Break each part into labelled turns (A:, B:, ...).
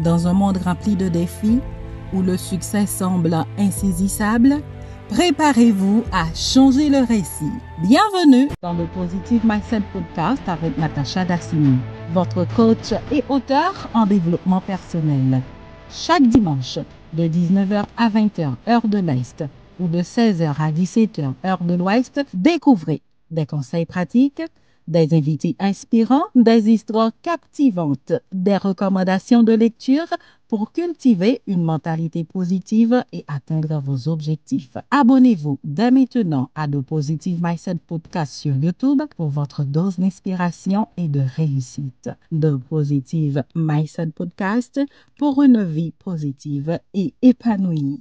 A: Dans un monde rempli de défis, où le succès semble insaisissable, préparez-vous à changer le récit. Bienvenue dans le Positive Mindset Podcast avec Natacha Dassini, votre coach et auteur en développement personnel. Chaque dimanche, de 19h à 20h, heure de l'Est, ou de 16h à 17h, heure de l'Ouest, découvrez des conseils pratiques, des invités inspirants, des histoires captivantes, des recommandations de lecture pour cultiver une mentalité positive et atteindre vos objectifs. Abonnez-vous dès maintenant à The Positive Mindset Podcast sur YouTube pour votre dose d'inspiration et de réussite. The Positive Mindset Podcast pour une vie positive et épanouie.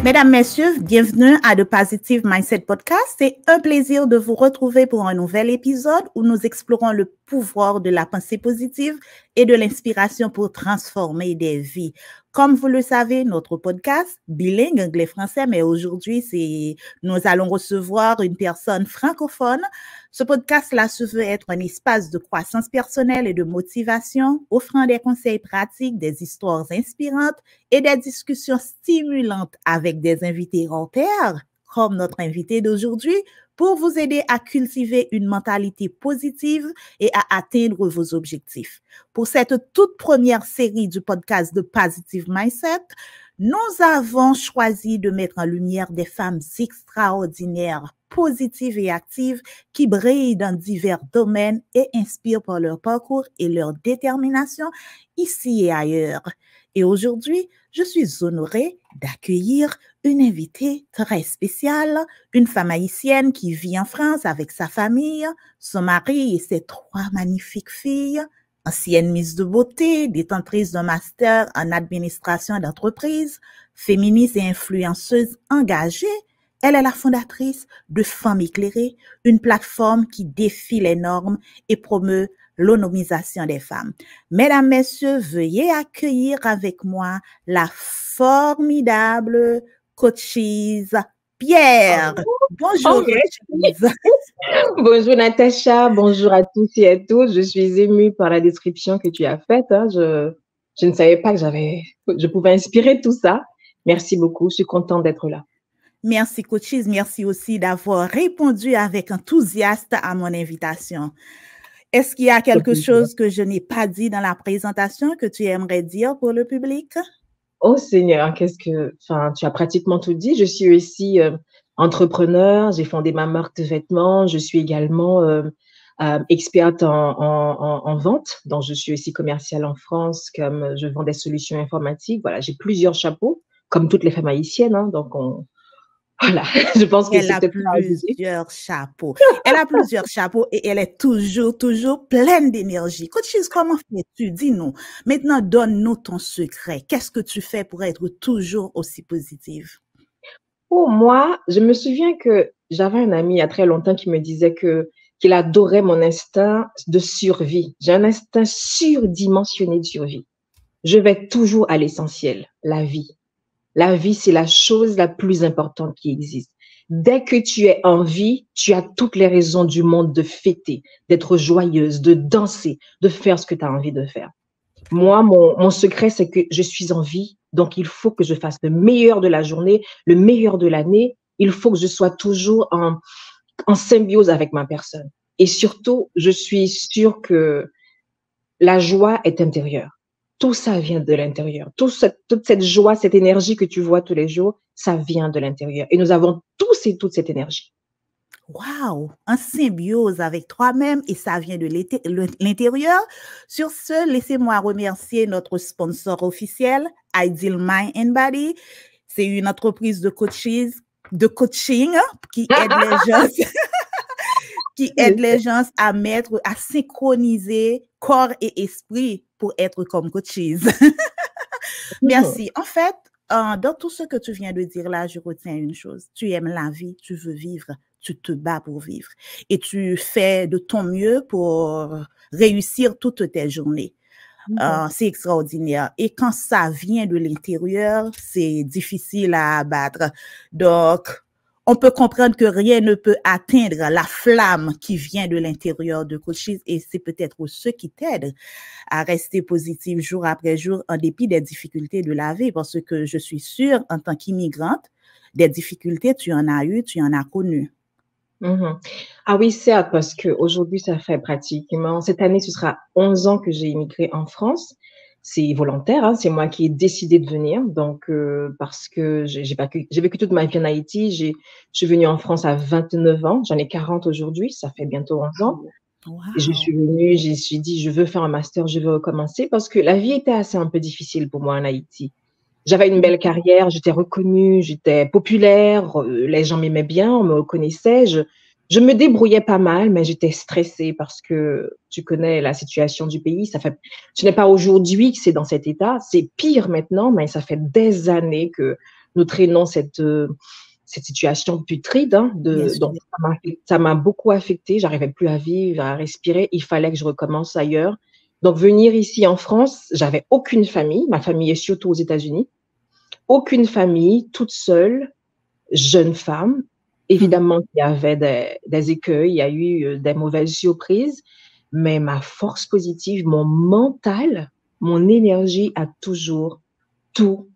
B: Mesdames, Messieurs, bienvenue à The Positive Mindset Podcast. C'est un plaisir de vous retrouver pour un nouvel épisode où nous explorons le pouvoir de la pensée positive et de l'inspiration pour transformer des vies. Comme vous le savez, notre podcast, bilingue anglais-français, mais aujourd'hui, nous allons recevoir une personne francophone. Ce podcast-là se veut être un espace de croissance personnelle et de motivation, offrant des conseils pratiques, des histoires inspirantes et des discussions stimulantes avec des invités hors pair, comme notre invité d'aujourd'hui, pour vous aider à cultiver une mentalité positive et à atteindre vos objectifs. Pour cette toute première série du podcast de Positive Mindset, nous avons choisi de mettre en lumière des femmes extraordinaires, positives et actives qui brillent dans divers domaines et inspirent par leur parcours et leur détermination ici et ailleurs. Et aujourd'hui, je suis honorée d'accueillir une invitée très spéciale, une femme haïtienne qui vit en France avec sa famille, son mari et ses 3 magnifiques filles, ancienne Miss de beauté, détentrice d'un master en administration d'entreprise, féministe et influenceuse engagée. Elle est la fondatrice de Femmes éclairées, une plateforme qui défie les normes et promeut l'autonomisation des femmes. Mesdames, Messieurs, veuillez accueillir avec moi la formidable coachise Pierre. Bonjour, coachise.
C: Bonjour Natacha, bonjour à tous et à toutes. Je suis émue par la description que tu as faite. Je ne savais pas que je pouvais inspirer tout ça. Merci beaucoup, je suis contente d'être là.
B: Merci, coachise. Merci aussi d'avoir répondu avec enthousiasme à mon invitation. Est-ce qu'il y a quelque chose que je n'ai pas dit dans la présentation que tu aimerais dire pour le public?
C: Oh Seigneur, tu as pratiquement tout dit. Je suis aussi entrepreneur, j'ai fondé ma marque de vêtements, je suis également experte en vente, donc je suis aussi commerciale en France, comme je vends des solutions informatiques. Voilà, j'ai plusieurs chapeaux, comme toutes les femmes haïtiennes, hein, donc voilà, je pense que
B: elle a plusieurs chapeaux. Elle a plusieurs chapeaux et elle est toujours pleine d'énergie. Coachise, comment fais-tu? Dis-nous. Maintenant, donne-nous ton secret. Qu'est-ce que tu fais pour être toujours aussi positive?
C: Oh, moi, je me souviens que j'avais un ami il y a très longtemps qui me disait qu'il adorait mon instinct de survie. J'ai un instinct surdimensionné de survie. Je vais toujours à l'essentiel, la vie. La vie, c'est la chose la plus importante qui existe. Dès que tu es en vie, tu as toutes les raisons du monde de fêter, d'être joyeuse, de danser, de faire ce que tu as envie de faire. Moi, mon secret, c'est que je suis en vie, donc il faut que je fasse le meilleur de la journée, le meilleur de l'année. Il faut que je sois toujours en symbiose avec ma personne. Et surtout, je suis sûre que la joie est intérieure. Tout ça vient de l'intérieur. Toute cette joie, cette énergie que tu vois tous les jours, ça vient de l'intérieur. Et nous avons tous et toutes cette énergie.
B: Wow! En symbiose avec toi-même et ça vient de l'intérieur. Sur ce, laissez-moi remercier notre sponsor officiel, Ideal Mind and Body. C'est une entreprise de coaching qui aide les gens qui aide les gens à synchroniser corps et esprit pour être comme coachise. Merci. En fait, dans tout ce que tu viens de dire là, je retiens une chose. Tu aimes la vie, tu veux vivre, tu te bats pour vivre et tu fais de ton mieux pour réussir toutes tes journées. C'est extraordinaire. Et quand ça vient de l'intérieur, c'est difficile à abattre. Donc, on peut comprendre que rien ne peut atteindre la flamme qui vient de l'intérieur de Coaches et c'est peut-être ce qui t'aide à rester positive jour après jour en dépit des difficultés de la vie parce que je suis sûre, en tant qu'immigrante, des difficultés, tu en as eu, tu en as connu.
C: Ah oui, certes, parce qu'aujourd'hui, ça fait pratiquement, cette année, ce sera 11 ans que j'ai immigré en France. C'est volontaire, hein, c'est moi qui ai décidé de venir. Donc, parce que j'ai vécu toute ma vie en Haïti. Je suis venue en France à 29 ans. J'en ai 40 aujourd'hui. Ça fait bientôt 11 ans.
B: Wow.
C: Et je suis venue, je me suis dit, je veux faire un master, je veux recommencer parce que la vie était assez un peu difficile pour moi en Haïti. J'avais une belle carrière, j'étais reconnue, j'étais populaire, les gens m'aimaient bien, on me reconnaissait. Je me débrouillais pas mal, mais j'étais stressée parce que tu connais la situation du pays. Ce n'est pas aujourd'hui que c'est dans cet état, c'est pire maintenant, mais ça fait des années que nous traînons cette situation putride. Hein, donc, ça m'a beaucoup affectée. J'arrivais plus à vivre, à respirer. Il fallait que je recommence ailleurs. Donc, venir ici en France, j'avais aucune famille. Ma famille est surtout aux États-Unis. Aucune famille, toute seule, jeune femme. Évidemment, il y avait des écueils, il y a eu des mauvaises surprises, mais ma force positive, mon mental, mon énergie a toujours tout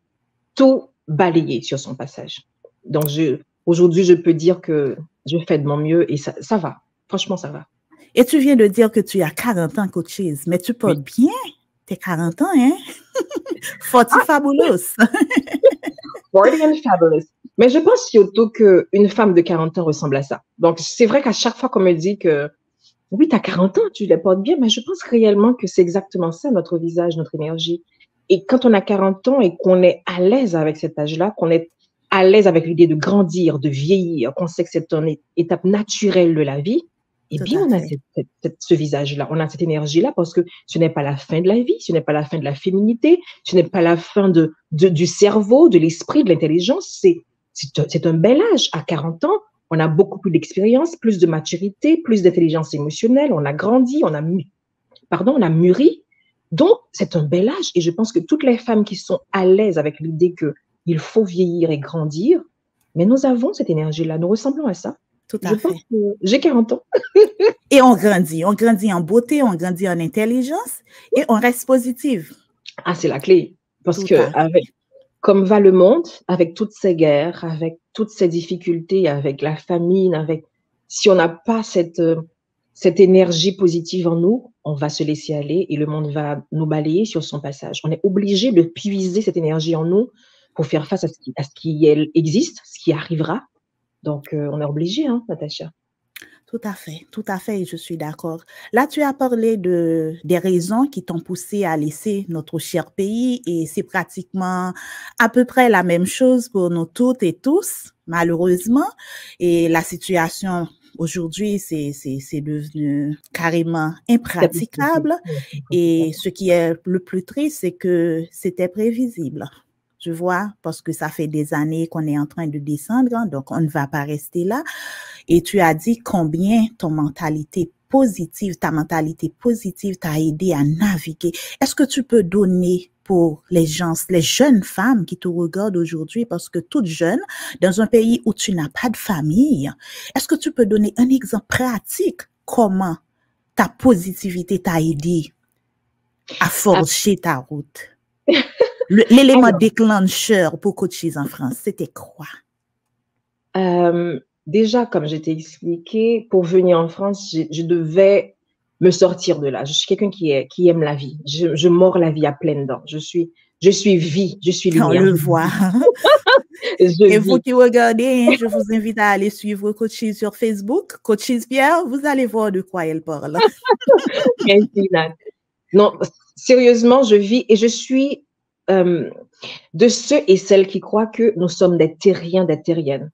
C: balayé sur son passage. Donc, aujourd'hui, je peux dire que je fais de mon mieux et ça va. Franchement, ça va.
B: Et tu viens de dire que tu as 40 ans, Coaches, mais tu portes bien tes 40 ans, hein? 40 fabulous.
C: 40 and fabulous. Mais je pense surtout qu'une femme de 40 ans ressemble à ça. Donc, c'est vrai qu'à chaque fois qu'on me dit que oui, tu as 40 ans, tu les portes bien, mais je pense réellement que c'est exactement ça, notre visage, notre énergie. Et quand on a 40 ans et qu'on est à l'aise avec cet âge-là, qu'on est à l'aise avec l'idée de grandir, de vieillir, qu'on sait que c'est une étape naturelle de la vie, eh bien, on a ce visage-là, on a cette énergie-là parce que ce n'est pas la fin de la vie, ce n'est pas la fin de la féminité, ce n'est pas la fin du cerveau, de l'esprit, de l'intelligence. C'est un bel âge. À 40 ans, on a beaucoup plus d'expérience, plus de maturité, plus d'intelligence émotionnelle, on a grandi, on a mûri. Donc, c'est un bel âge. Et je pense que toutes les femmes qui sont à l'aise avec l'idée qu'il faut vieillir et grandir, mais nous avons cette énergie-là, nous ressemblons à ça.
B: Tout à fait.
C: J'ai 40 ans.
B: Et on grandit en beauté, on grandit en intelligence et on reste positive.
C: Ah, c'est la clé. Parce que comme va le monde, avec toutes ces guerres, avec toutes ces difficultés, avec la famine, si on n'a pas cette énergie positive en nous, on va se laisser aller et le monde va nous balayer sur son passage. On est obligé de puiser cette énergie en nous pour faire face à ce qui existe, ce qui arrivera. Donc, on est obligé, hein, Natacha.
B: Tout à fait, je suis d'accord. Là, tu as parlé des raisons qui t'ont poussé à laisser notre cher pays et c'est pratiquement à peu près la même chose pour nous toutes et tous, malheureusement. Et la situation aujourd'hui, c'est devenu carrément impraticable. Et ce qui est le plus triste, c'est que c'était prévisible. Je vois, parce que ça fait des années qu'on est en train de descendre, hein, donc on ne va pas rester là. Et tu as dit combien ta mentalité positive t'a aidé à naviguer. Est-ce que tu peux donner pour les jeunes femmes qui te regardent aujourd'hui, parce que toutes jeunes, dans un pays où tu n'as pas de famille, est-ce que tu peux donner un exemple pratique comment ta positivité t'a aidé à forger ta route? L'élément déclencheur pour Coaches en France, c'était quoi?
C: Déjà, comme je t'ai expliqué, pour venir en France, je devais me sortir de là. Je suis quelqu'un qui aime la vie. Je mords la vie à pleines dents. Je suis vie, je suis lumière.
B: On le voit. Et vous qui regardez, je vous invite à aller suivre Coaches sur Facebook. Coaches Pierre, vous allez voir de quoi elle parle.
C: Merci, Nat. Non, sérieusement, je vis et je suis de ceux et celles qui croient que nous sommes des terriens, des terriennes.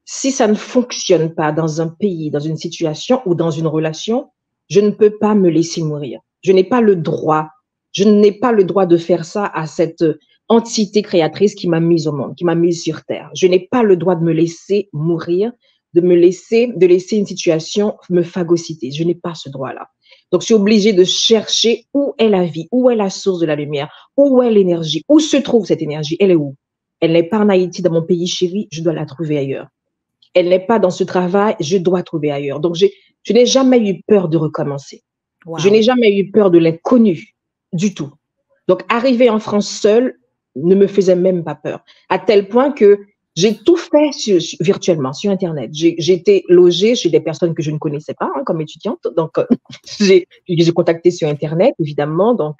C: Si ça ne fonctionne pas dans un pays, dans une situation ou dans une relation, je ne peux pas me laisser mourir. Je n'ai pas le droit de faire ça à cette entité créatrice qui m'a mise au monde, qui m'a mise sur terre. Je n'ai pas le droit de me laisser mourir, de laisser une situation me phagocyter. Je n'ai pas ce droit-là. Donc, je suis obligée de chercher où est la vie, où est la source de la lumière, où est l'énergie, où se trouve cette énergie, elle est où? Elle n'est pas en Haïti, dans mon pays chéri, je dois la trouver ailleurs. elle n'est pas dans ce travail, je dois trouver ailleurs. Donc, je n'ai jamais eu peur de recommencer.
B: Wow.
C: Je n'ai jamais eu peur de l'inconnu du tout. Donc, arriver en France seule ne me faisait même pas peur, à tel point que j'ai tout fait virtuellement, sur Internet. J'ai été logée chez des personnes que je ne connaissais pas comme étudiante. Donc, j'ai contacté sur Internet, évidemment. Donc,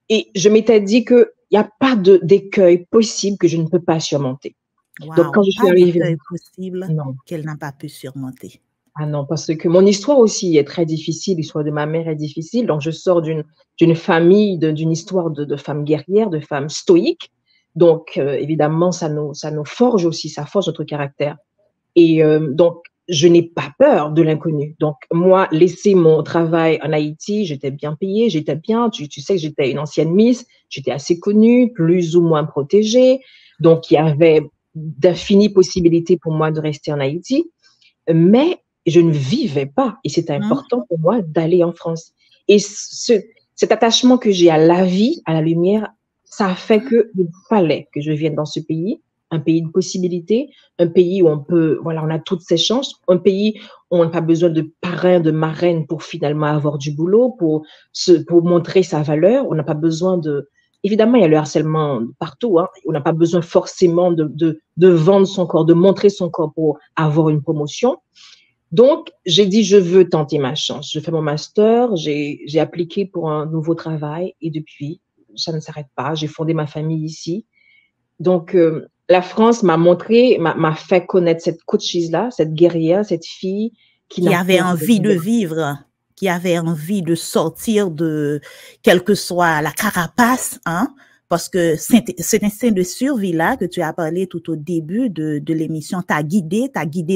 C: et je m'étais dit qu'il n'y a pas d'écueil possible que je ne peux pas surmonter.
B: Wow.
C: Donc, quand je suis arrivée…
B: possible qu'elle n'a pas pu surmonter.
C: Ah non, parce que mon histoire aussi est très difficile, l'histoire de ma mère est difficile. Donc, je sors d'une famille, d'une histoire de femmes guerrières, de femmes stoïques. Donc, évidemment, ça nous forge aussi, ça forge notre caractère. Et donc, je n'ai pas peur de l'inconnu. Donc, moi, laisser mon travail en Haïti, j'étais bien payée, j'étais bien. Tu sais que j'étais une ancienne Miss, j'étais assez connue, plus ou moins protégée. Donc, il y avait d'infinies possibilités pour moi de rester en Haïti. Mais je ne vivais pas. Et c'était important pour moi d'aller en France. Et cet attachement que j'ai à la vie, à la lumière, ça a fait qu'il fallait que je vienne dans ce pays, un pays de possibilités, un pays où on a toutes ces chances, un pays où on n'a pas besoin de parrain, de marraine pour finalement avoir du boulot, pour montrer sa valeur. On n'a pas besoin évidemment, il y a le harcèlement partout, hein. On n'a pas besoin forcément de vendre son corps, de montrer son corps pour avoir une promotion. Donc, j'ai dit, je veux tenter ma chance. Je fais mon master, j'ai appliqué pour un nouveau travail et depuis, ça ne s'arrête pas. J'ai fondé ma famille ici. Donc, la France m'a fait connaître cette coachise-là, cette guerrière, cette fille
B: qui avait envie de vivre, qui avait envie de sortir de quelle que soit la carapace, hein, parce que cet instinct de survie-là que tu as parlé tout au début de l'émission t'a guidé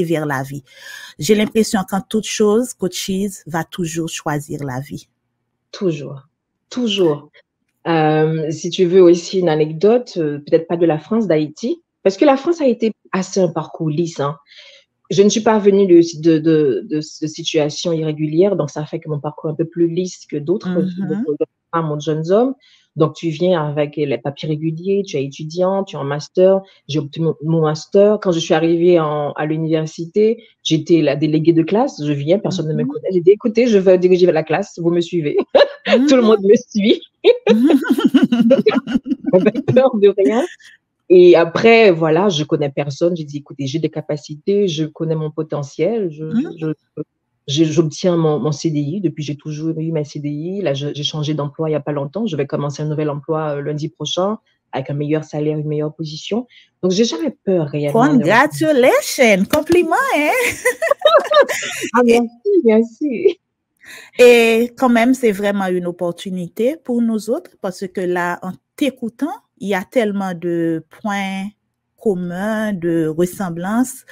B: vers la vie. J'ai l'impression qu'en toute chose, coachise va toujours choisir la vie.
C: Toujours, toujours. Si tu veux aussi une anecdote, peut-être pas de la France, d'Haïti, parce que la France a été assez un parcours lisse, hein. Je ne suis pas venue de situations irrégulières, donc ça fait que mon parcours est un peu plus lisse que d'autres femmes, jeunes hommes. Donc, tu viens avec les papiers réguliers, tu es étudiant, tu es en master. J'ai obtenu mon master. Quand je suis arrivée à l'université, j'étais la déléguée de classe. Je viens, personne ne me connaît. J'ai dit, écoutez, je veux diriger la classe, vous me suivez. Tout le monde me suit. J'avais peur de rien. Et après, voilà, je connais personne. J'ai dit, écoutez, j'ai des capacités, je connais mon potentiel, j'obtiens mon CDI. Depuis, j'ai toujours eu ma CDI. Là, j'ai changé d'emploi il n'y a pas longtemps. Je vais commencer un nouvel emploi lundi prochain avec un meilleur salaire, une meilleure position. Donc, j'ai jamais peur réellement.
B: Congratulations! Compliment, hein?
C: Ah, merci.
B: Et quand même, c'est vraiment une opportunité pour nous autres parce que là, en t'écoutant, il y a tellement de points communs, de ressemblances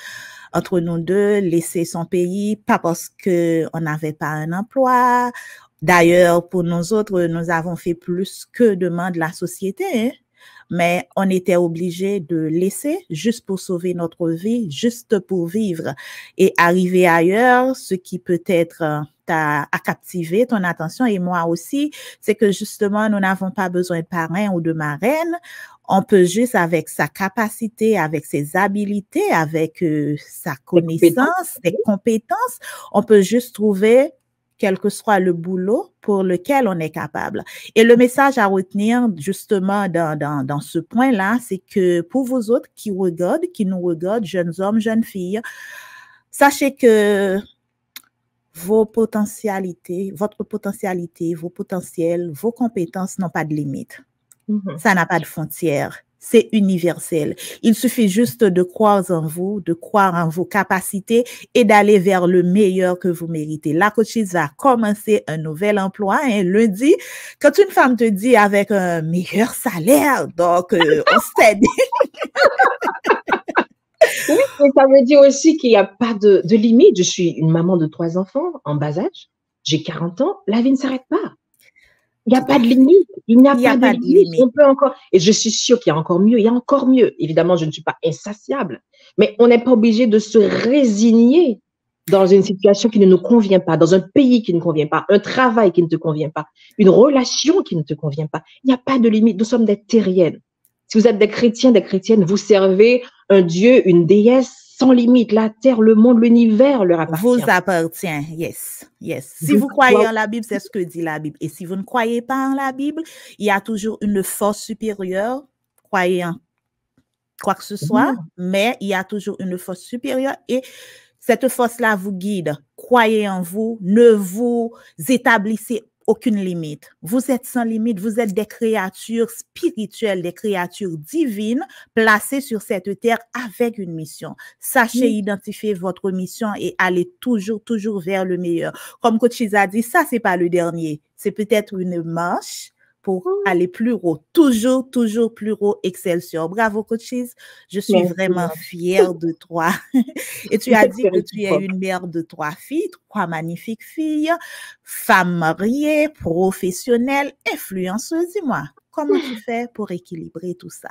B: entre nous deux, laisser son pays, pas parce que on n'avait pas un emploi. D'ailleurs, pour nous autres, nous avons fait plus que demande la société, hein? Mais on était obligé de laisser juste pour sauver notre vie, juste pour vivre et arriver ailleurs, ce qui peut-être a captivé ton attention et moi aussi, c'est que justement, nous n'avons pas besoin de parrain ou de marraine. On peut juste, avec sa capacité, avec ses habilités, avec sa connaissance, ses compétences, on peut juste trouver quel que soit le boulot pour lequel on est capable. Et le message à retenir justement dans ce point-là, c'est que pour vous autres qui nous regardent, jeunes hommes, jeunes filles, sachez que votre potentialité, vos potentiels, vos compétences n'ont pas de limite. Ça n'a pas de frontières. C'est universel. Il suffit juste de croire en vous, de croire en vos capacités et d'aller vers le meilleur que vous méritez. La coachise va commencer un nouvel emploi lundi. Quand une femme te dit avec un meilleur salaire, donc on s'aide.
C: Oui, mais ça veut dire aussi qu'il n'y a pas de limite. Je suis une maman de 3 enfants en bas âge. J'ai 40 ans. La vie ne s'arrête pas. Il n'y a pas de limite. Il n'y a pas de limite. On peut encore, et je suis sûre qu'il y a encore mieux. Il y a encore mieux. Évidemment, je ne suis pas insatiable, mais on n'est pas obligé de se résigner dans une situation qui ne nous convient pas, dans un pays qui ne convient pas, un travail qui ne te convient pas, une relation qui ne te convient pas. Il n'y a pas de limite. Nous sommes des terriennes. Si vous êtes des chrétiens, des chrétiennes, vous servez un Dieu, une déesse sans limite. La terre, le monde, l'univers leur appartient.
B: Vous appartient, yes, yes. Si vous croyez en la Bible, c'est ce que dit la Bible. Et si vous ne croyez pas en la Bible, il y a toujours une force supérieure. Croyez en quoi que ce soit, mais il y a toujours une force supérieure et cette force-là vous guide. Croyez en vous, ne vous établissez aucune limite. Vous êtes sans limite, vous êtes des créatures spirituelles, des créatures divines placées sur cette terre avec une mission. Sachez identifier votre mission et allez toujours vers le meilleur. Comme Coach a dit, ça, c'est pas le dernier. C'est peut-être une marche pour aller plus haut. Toujours plus haut, Excelsior. Bravo, Coaches. Je suis vraiment fière de toi. Et tu as dit que tu es une mère de 3 filles, 3 magnifiques filles, femme mariée, professionnelle, influenceuse. Dis-moi, comment tu fais pour équilibrer tout ça?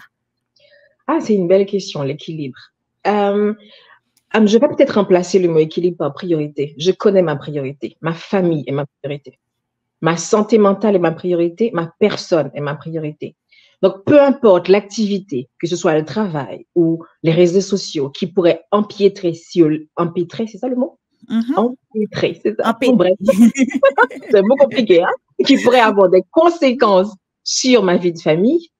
C: Ah, c'est une belle question, l'équilibre. Je vais peut-être remplacer le mot équilibre par priorité. Je connais ma priorité. Ma famille est ma priorité. Ma santé mentale est ma priorité, ma personne est ma priorité. Donc, peu importe l'activité, que ce soit le travail ou les réseaux sociaux qui pourraient empiétrer empêtrer, c'est ça le mot? Empêtrer, c'est ça. Bon, bref, c'est un mot compliqué, hein? Qui pourrait avoir des conséquences sur ma vie de famille.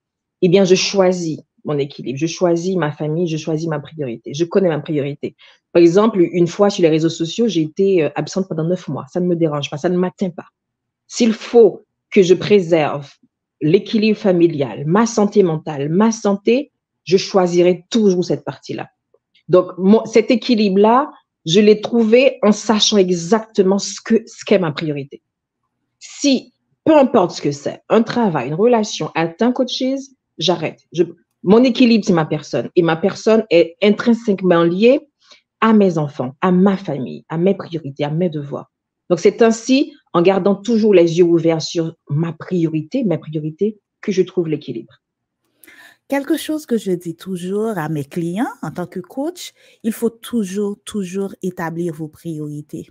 C: Eh bien, je choisis mon équilibre, je choisis ma famille, je choisis ma priorité. Je connais ma priorité. Par exemple, une fois sur les réseaux sociaux, j'ai été absente pendant 9 mois. Ça ne me dérange pas, ça ne m'atteint pas. S'il faut que je préserve l'équilibre familial, ma santé mentale, ma santé, je choisirai toujours cette partie-là. Donc, cet équilibre-là, je l'ai trouvé en sachant exactement ce qu'est ma priorité. Si, peu importe ce que c'est, un travail, une relation, atteint Coaches, j'arrête. Mon équilibre, c'est ma personne. Et ma personne est intrinsèquement liée à mes enfants, à ma famille, à mes priorités, à mes devoirs. Donc, c'est ainsi, en gardant toujours les yeux ouverts sur mes priorités, que je trouve l'équilibre.
B: Quelque chose que je dis toujours à mes clients en tant que coach, il faut toujours établir vos priorités.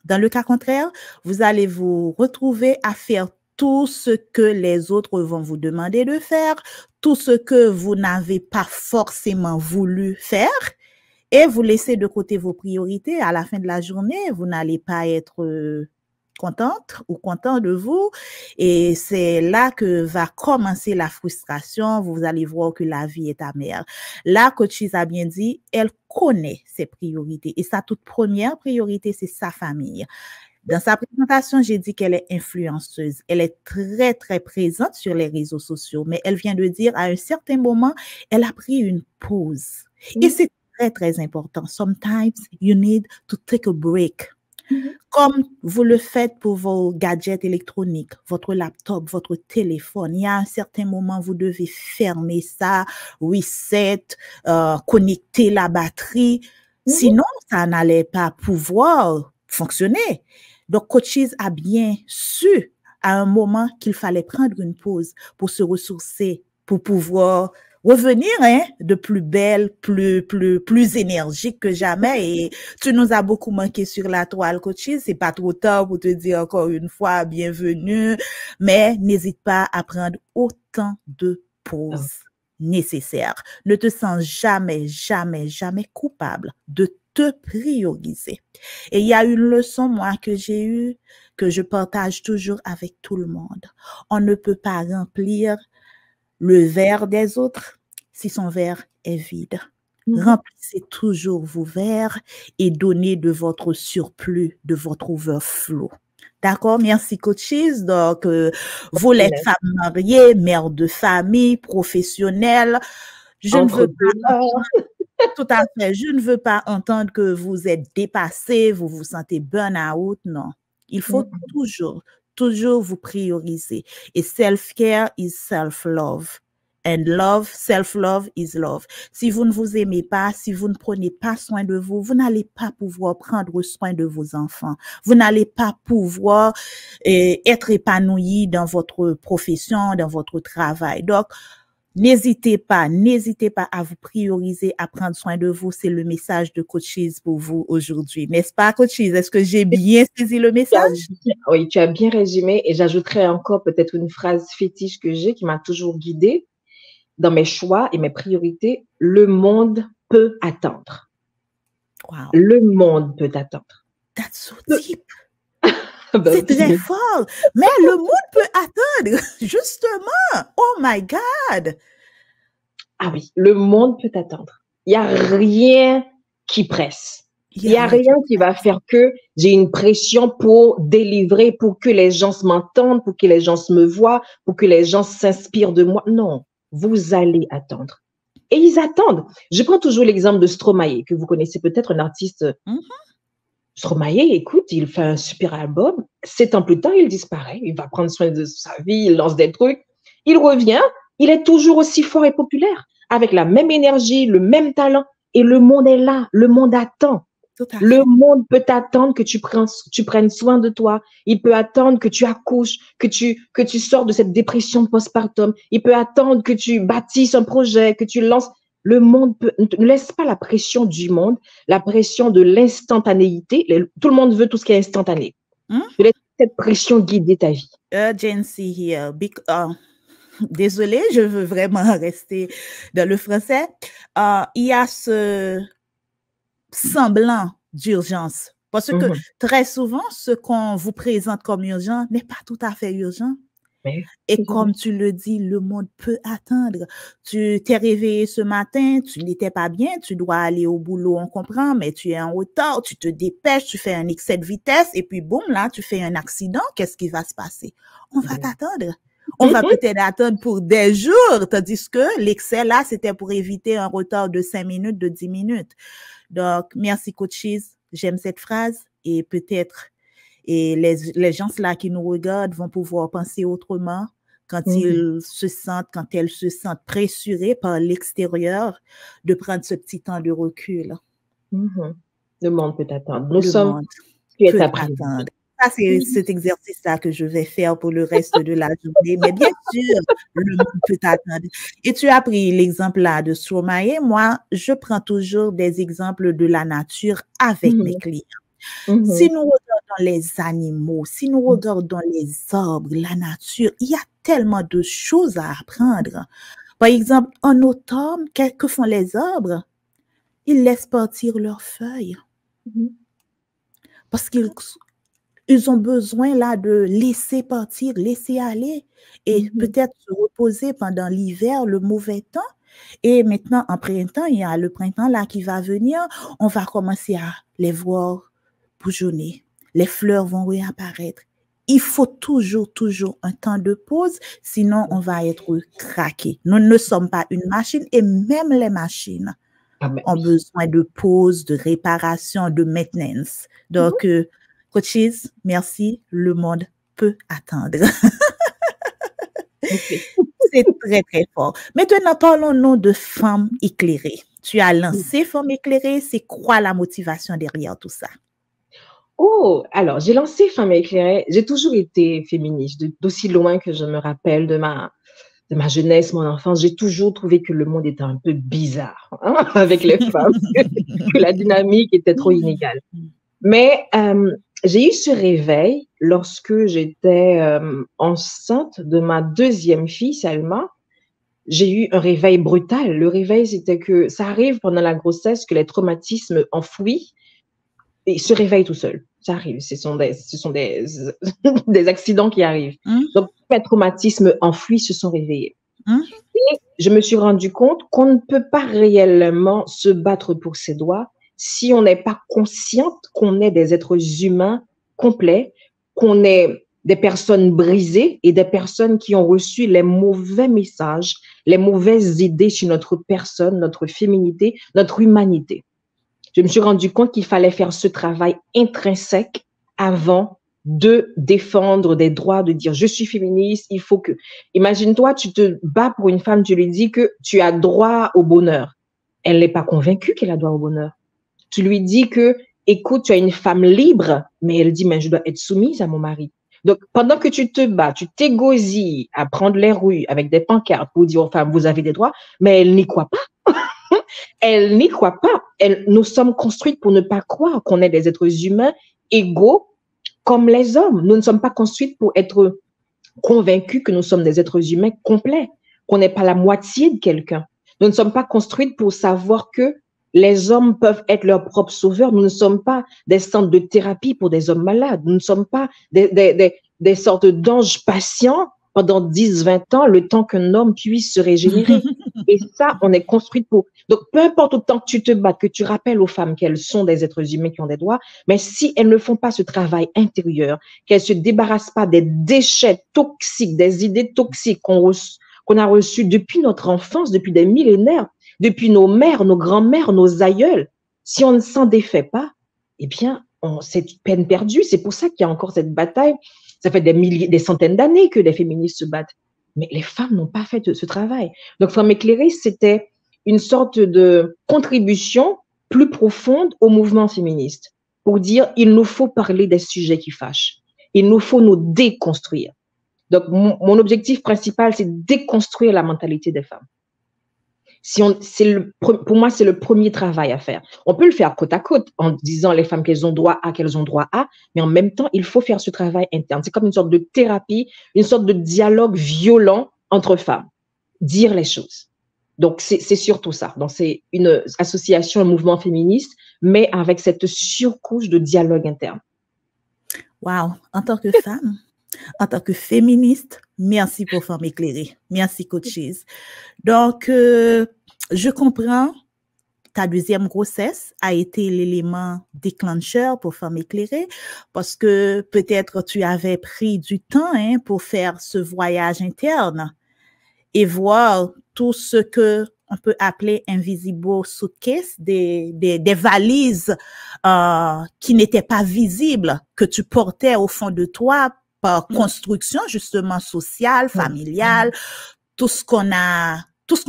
B: Dans le cas contraire, vous allez vous retrouver à faire tout ce que les autres vont vous demander de faire, tout ce que vous n'avez pas forcément voulu faire. Et vous laissez de côté vos priorités. À la fin de la journée, vous n'allez pas être contente ou content de vous. Et c'est là que va commencer la frustration. Vous allez voir que la vie est amère. Là, Coach a bien dit, elle connaît ses priorités. Et sa toute première priorité, c'est sa famille. Dans sa présentation, j'ai dit qu'elle est influenceuse. Elle est très présente sur les réseaux sociaux. Mais elle vient de dire, à un certain moment, elle a pris une pause. Et c'est très important. Sometimes you need to take a break. Comme vous le faites pour vos gadgets électroniques, votre laptop, votre téléphone. Il y a un certain moment, vous devez fermer ça, reset, connecter la batterie. Sinon, ça n'allait pas pouvoir fonctionner. Donc, Coaches a bien su à un moment qu'il fallait prendre une pause pour se ressourcer, pour pouvoir revenir de plus belle, plus énergique que jamais. Et tu nous as beaucoup manqué sur la toile, Coaches. C'est pas trop tard pour te dire encore une fois bienvenue, mais n'hésite pas à prendre autant de pauses nécessaires. Ne te sens jamais coupable de te prioriser. Et il y a une leçon, moi, que j'ai eue, que je partage toujours avec tout le monde. On ne peut pas remplir le verre des autres si son verre est vide. Remplissez toujours vos verres et donnez de votre surplus, de votre overflow. D'accord? Merci, Coaches. Donc, vous l'êtes femme mariée, mère de famille, professionnelle. Je ne veux pas... Tout à fait. Je ne veux pas entendre que vous êtes dépassé, vous vous sentez burn-out. Non. Il faut toujours vous prioriser. Et self-care is self-love. And love, self-love is love. Si vous ne vous aimez pas, si vous ne prenez pas soin de vous, vous n'allez pas pouvoir prendre soin de vos enfants. Vous n'allez pas pouvoir être épanoui dans votre profession, dans votre travail. Donc, n'hésitez pas à vous prioriser, à prendre soin de vous. C'est le message de Coaches pour vous aujourd'hui. N'est-ce pas, Coaches? Est-ce que j'ai bien saisi le message?
C: Oui, tu as bien résumé et j'ajouterai encore peut-être une phrase fétiche que j'ai qui m'a toujours guidée dans mes choix et mes priorités. Le monde peut attendre.
B: Wow.
C: Le monde peut attendre.
B: That's so deep. C'est très fort. Mais le monde peut attendre, justement. Oh my God.
C: Ah oui, le monde peut attendre. Il n'y a rien qui presse. Il n'y a rien qui va faire que j'ai une pression pour délivrer, pour que les gens m'entendent, pour que les gens me voient, pour que les gens s'inspirent de moi. Non, vous allez attendre. Et ils attendent. Je prends toujours l'exemple de Stromae, que vous connaissez peut-être, un artiste. Stromae, écoute, il fait un super album. 7 ans plus tard, il disparaît. Il va prendre soin de sa vie, il lance des trucs. Il revient, il est toujours aussi fort et populaire, avec la même énergie, le même talent. Et le monde est là, le monde attend. Le monde peut attendre que tu prennes soin de toi. Il peut attendre que tu accouches, que tu sors de cette dépression postpartum. Il peut attendre que tu bâtisses un projet, que tu lances. Le monde ne laisse pas la pression du monde, la pression de l'instantanéité. Tout le monde veut tout ce qui est instantané. Ne laisse pas cette pression guider ta vie.
B: Urgency here. Désolée, je veux vraiment rester dans le français. Il y a ce semblant d'urgence. Parce que très souvent, ce qu'on vous présente comme urgent n'est pas tout à fait urgent. Et comme tu le dis, le monde peut attendre. Tu t'es réveillé ce matin, tu n'étais pas bien, tu dois aller au boulot, on comprend, mais tu es en retard, tu te dépêches, tu fais un excès de vitesse et puis boum, là, tu fais un accident. Qu'est-ce qui va se passer? On va t'attendre. On va peut-être attendre pour des jours, tandis que l'excès là, c'était pour éviter un retard de 5 minutes, de 10 minutes. Donc, merci coaches, j'aime cette phrase et peut-être les gens là qui nous regardent vont pouvoir penser autrement quand elles se sentent pressurées par l'extérieur de prendre ce petit temps de recul.
C: Le monde peut attendre.
B: Le monde peut attendre. Ça, c'est cet exercice-là que je vais faire pour le reste de la journée. Mais bien sûr, le monde peut attendre. Et tu as pris l'exemple là de Stromae. Moi, je prends toujours des exemples de la nature avec mes clients. Si nous regardons les animaux, si nous regardons les arbres, la nature, il y a tellement de choses à apprendre. Par exemple, en automne, que font les arbres? Ils laissent partir leurs feuilles. Parce qu'ils ont besoin là de laisser partir, laisser aller et peut-être se reposer pendant l'hiver, le mauvais temps. Et maintenant, en printemps, il y a le printemps là qui va venir. On va commencer à les voir bourgeonner. Les fleurs vont réapparaître. Il faut toujours un temps de pause, sinon on va être craqué. Nous ne sommes pas une machine et même les machines ont besoin de pause, de réparation, de maintenance. Donc, coaches, merci. Le monde peut attendre. C'est très, très fort. Maintenant, parlons-nous de femmes éclairées. Tu as lancé Femmes éclairées. C'est quoi la motivation derrière tout ça?
C: Oh, alors, j'ai lancé Femmes éclairées. J'ai toujours été féministe, d'aussi loin que je me rappelle de ma jeunesse, mon enfance. J'ai toujours trouvé que le monde était un peu bizarre avec les femmes, que la dynamique était trop inégale. Mais j'ai eu ce réveil lorsque j'étais enceinte de ma deuxième fille, Salma. J'ai eu un réveil brutal. Le réveil, c'était que ça arrive pendant la grossesse que les traumatismes enfouis et se réveillent tout seuls. Ça arrive. Ce sont des accidents qui arrivent. Donc, les traumatismes enfouis se sont réveillés. Et je me suis rendu compte qu'on ne peut pas réellement se battre pour ses droits si on n'est pas consciente qu'on est des êtres humains complets, qu'on est des personnes brisées et des personnes qui ont reçu les mauvais messages, les mauvaises idées sur notre personne, notre féminité, notre humanité. Je me suis rendu compte qu'il fallait faire ce travail intrinsèque avant de défendre des droits, de dire je suis féministe, il faut que… Imagine-toi, tu te bats pour une femme, tu lui dis que tu as droit au bonheur. Elle n'est pas convaincue qu'elle a droit au bonheur. Tu lui dis que, écoute, tu es une femme libre, mais elle dit, mais je dois être soumise à mon mari. Donc, pendant que tu te bats, tu t'égosilles à prendre les rues avec des pancartes pour dire aux femmes, vous avez des droits, mais elle n'y croit pas. Elle n'y croit pas. Nous sommes construites pour ne pas croire qu'on est des êtres humains égaux comme les hommes. Nous ne sommes pas construites pour être convaincus que nous sommes des êtres humains complets, qu'on n'est pas la moitié de quelqu'un. Nous ne sommes pas construites pour savoir que Les hommes peuvent être leurs propres sauveurs. Nous ne sommes pas des centres de thérapie pour des hommes malades. Nous ne sommes pas des sortes d'anges patients pendant 10, 20 ans, le temps qu'un homme puisse se régénérer. Et ça, on est construit pour. Donc, peu importe autant que tu te battes, que tu rappelles aux femmes qu'elles sont des êtres humains qui ont des droits, mais si elles ne font pas ce travail intérieur, qu'elles se débarrassent pas des déchets toxiques, des idées toxiques qu'on a reçues depuis notre enfance, depuis des millénaires, depuis nos mères, nos grands-mères, nos aïeuls, si on ne s'en défait pas, eh bien, c'est peine perdue. C'est pour ça qu'il y a encore cette bataille. Ça fait des centaines d'années que les féministes se battent. Mais les femmes n'ont pas fait ce travail. Donc, Femmes éclairées, c'était une sorte de contribution plus profonde au mouvement féministe pour dire il nous faut parler des sujets qui fâchent. Il nous faut nous déconstruire. Donc, mon objectif principal, c'est de déconstruire la mentalité des femmes. Pour moi, c'est le premier travail à faire. On peut le faire côte à côte en disant les femmes qu'elles ont droit à, mais en même temps, il faut faire ce travail interne. C'est comme une sorte de thérapie, une sorte de dialogue violent entre femmes. Dire les choses. Donc, c'est surtout ça. Donc, c'est une association, un mouvement féministe, mais avec cette surcouche de dialogue interne.
B: Wow! En tant que femme, en tant que féministe, merci pour Femmes éclairées. Merci, Coach Cheese. Donc, je comprends, ta deuxième grossesse a été l'élément déclencheur pour Femmes éclairées parce que peut-être tu avais pris du temps pour faire ce voyage interne et voir tout ce que on peut appeler invisible suitcase, des valises qui n'étaient pas visibles, que tu portais au fond de toi par construction justement sociale, familiale, tout ce qu'on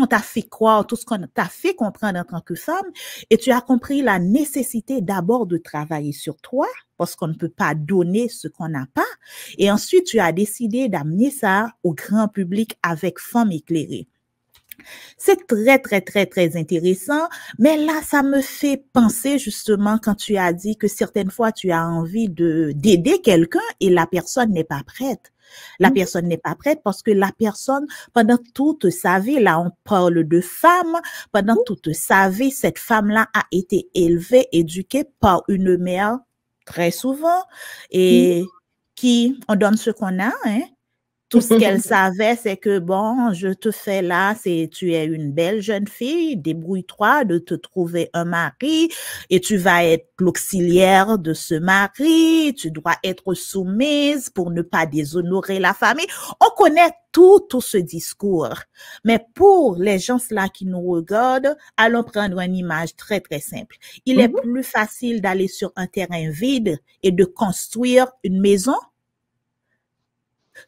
B: t'a fait croire, tout ce qu'on t'a fait comprendre en tant que femme, et tu as compris la nécessité d'abord de travailler sur toi, parce qu'on ne peut pas donner ce qu'on n'a pas, et ensuite tu as décidé d'amener ça au grand public avec Femmes éclairées. C'est très, très, très, très intéressant, mais là, ça me fait penser justement quand tu as dit que certaines fois, tu as envie d'aider quelqu'un et la personne n'est pas prête. La personne n'est pas prête parce que la personne, pendant toute sa vie, là, on parle de femme, pendant toute sa vie, cette femme-là a été élevée, éduquée par une mère, très souvent, et qui, on donne ce qu'on a, Tout ce qu'elle savait, c'est que, bon, je te fais là, tu es une belle jeune fille, débrouille-toi de te trouver un mari et tu vas être l'auxiliaire de ce mari, tu dois être soumise pour ne pas déshonorer la famille. On connaît tout ce discours. Mais pour les gens là qui nous regardent, allons prendre une image très, très simple. Il est plus facile d'aller sur un terrain vide et de construire une maison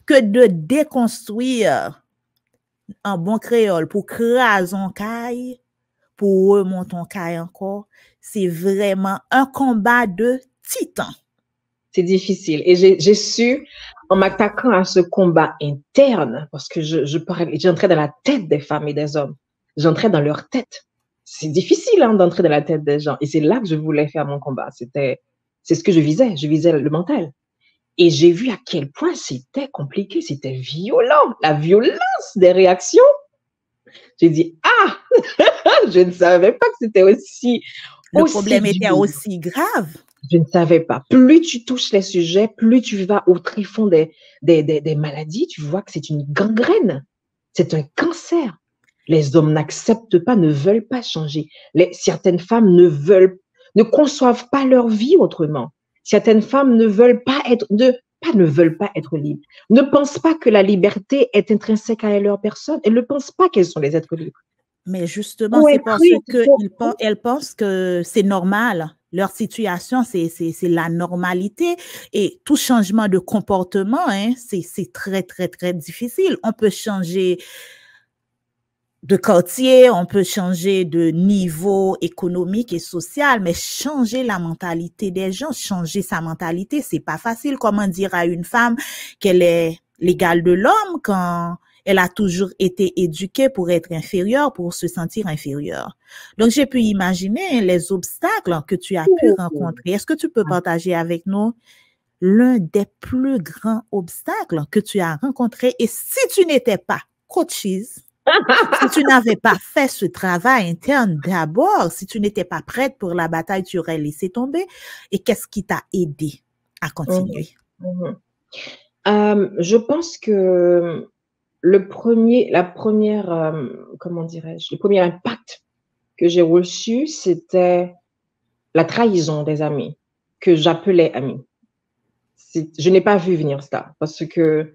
B: que de déconstruire en bon créole pour craser un caille, pour remonter un caille encore. C'est vraiment un combat de titans.
C: C'est difficile. Et j'ai su, en m'attaquant à ce combat interne, parce que j'entrais dans la tête des femmes et des hommes. J'entrais dans leur tête. C'est difficile d'entrer dans la tête des gens. Et c'est là que je voulais faire mon combat. C'est ce que je visais. Je visais le mental. Et j'ai vu à quel point c'était compliqué, c'était violent, la violence des réactions. J'ai dit, je ne savais pas que c'était aussi...
B: Le problème était aussi grave.
C: Je ne savais pas. Plus tu touches les sujets, plus tu vas au tréfonds des maladies, tu vois que c'est une gangrène, c'est un cancer. Les hommes n'acceptent pas, ne veulent pas changer. Certaines femmes ne conçoivent pas leur vie autrement. Certaines femmes ne veulent pas être libres, ne pensent pas que la liberté est intrinsèque à leur personne. Elles ne pensent pas qu'elles sont les êtres libres.
B: Mais justement, c'est parce qu'elles pensent que c'est normal. Leur situation, c'est la normalité. Et tout changement de comportement, c'est très, très, très difficile. On peut changer de quartier, on peut changer de niveau économique et social, mais changer la mentalité des gens, changer sa mentalité, c'est pas facile. Comment dire à une femme qu'elle est l'égale de l'homme quand elle a toujours été éduquée pour être inférieure, pour se sentir inférieure. Donc, j'ai pu imaginer les obstacles que tu as pu rencontrer. Est-ce que tu peux partager avec nous l'un des plus grands obstacles que tu as rencontrés? Et si tu n'étais pas Coach Cheese, Si tu n'avais pas fait ce travail interne d'abord, si tu n'étais pas prête pour la bataille, tu aurais laissé tomber. Et qu'est-ce qui t'a aidé à continuer?
C: Je pense que le premier impact que j'ai reçu, c'était la trahison des amis, que j'appelais amis. Je n'ai pas vu venir ça, parce que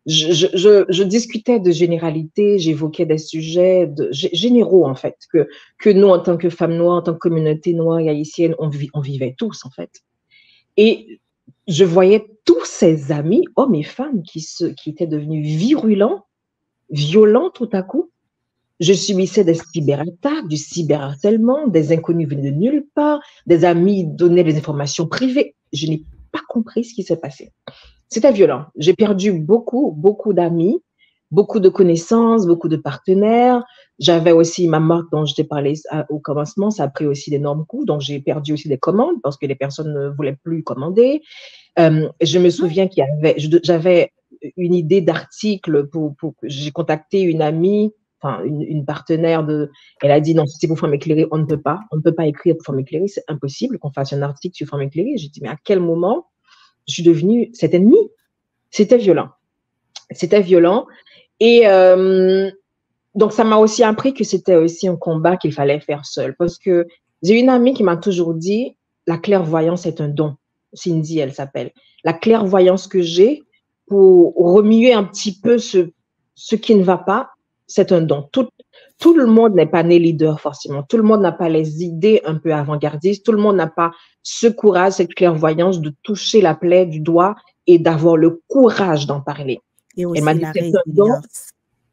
C: je discutais de généralités, j'évoquais des sujets généraux, en fait, que nous, en tant que femmes noires, en tant que communauté noire et haïtienne, on vivait tous, en fait. Et je voyais tous ces amis, hommes et femmes, qui étaient devenus virulents, violents tout à coup. Je subissais des cyberattaques, du cyberharcèlement, des inconnus venaient de nulle part, des amis donnaient des informations privées. Je n'ai pas compris ce qui s'est passé. C'était violent. J'ai perdu beaucoup d'amis, beaucoup de connaissances, beaucoup de partenaires. J'avais aussi ma marque dont je t'ai parlé au commencement. Ça a pris aussi d'énormes coups. Donc, j'ai perdu aussi des commandes parce que les personnes ne voulaient plus commander. Je me souviens j'avais une idée d'article j'ai contacté une amie, enfin, une partenaire elle a dit non, si pour Femmes éclairées, on ne peut pas écrire pour Femmes éclairées. C'est impossible qu'on fasse un article sur Femmes éclairées. J'ai dit, mais à quel moment je suis devenue cet ennemi? C'était violent. Et donc, ça m'a aussi appris que c'était aussi un combat qu'il fallait faire seul. Parce que j'ai une amie qui m'a toujours dit, la clairvoyance est un don. Cindy, elle s'appelle. La clairvoyance que j'ai pour remuer un petit peu ce qui ne va pas, c'est un don. Tout le monde n'est pas né leader, forcément. Tout le monde n'a pas les idées un peu avant-gardistes. Tout le monde n'a pas ce courage, cette clairvoyance de toucher la plaie du doigt et d'avoir le courage d'en parler.
B: Et aussi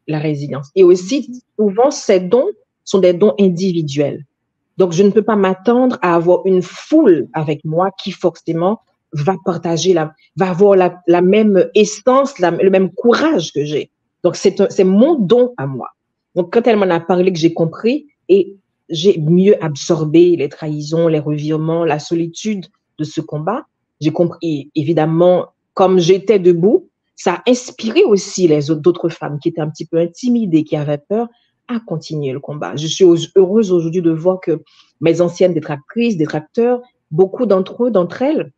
B: la résilience.
C: Et aussi, souvent, ces dons sont des dons individuels. Donc, je ne peux pas m'attendre à avoir une foule avec moi qui forcément va avoir la même essence, le même courage que j'ai. Donc, c'est mon don à moi. Donc, quand elle m'en a parlé, que j'ai compris et j'ai mieux absorbé les trahisons, les revirements, la solitude de ce combat, j'ai compris. Évidemment, comme j'étais debout, ça a inspiré aussi d'autres femmes qui étaient un petit peu intimidées, qui avaient peur, à continuer le combat. Je suis heureuse aujourd'hui de voir que mes anciennes détracteurs, beaucoup d'entre elles,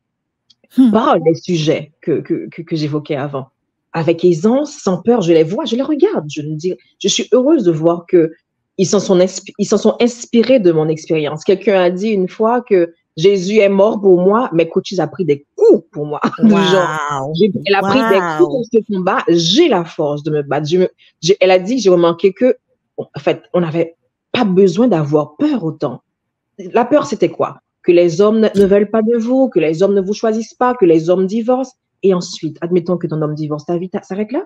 C: parlent des sujets que j'évoquais avant. Avec aisance, sans peur, je les vois, je les regarde. Je suis heureuse de voir qu'ils s'en sont inspirés de mon expérience. Quelqu'un a dit une fois que Jésus est mort pour moi, mais Coaches a pris des coups pour moi.
B: Wow.
C: Elle a pris des coups dans ce combat. J'ai la force de me battre. Elle a dit, j'ai remarqué que, en fait, on n'avait pas besoin d'avoir peur autant. La peur, c'était quoi? Que les hommes ne veulent pas de vous, que les hommes ne vous choisissent pas, que les hommes divorcent. Et ensuite, admettons que ton homme divorce, ta vie s'arrête là?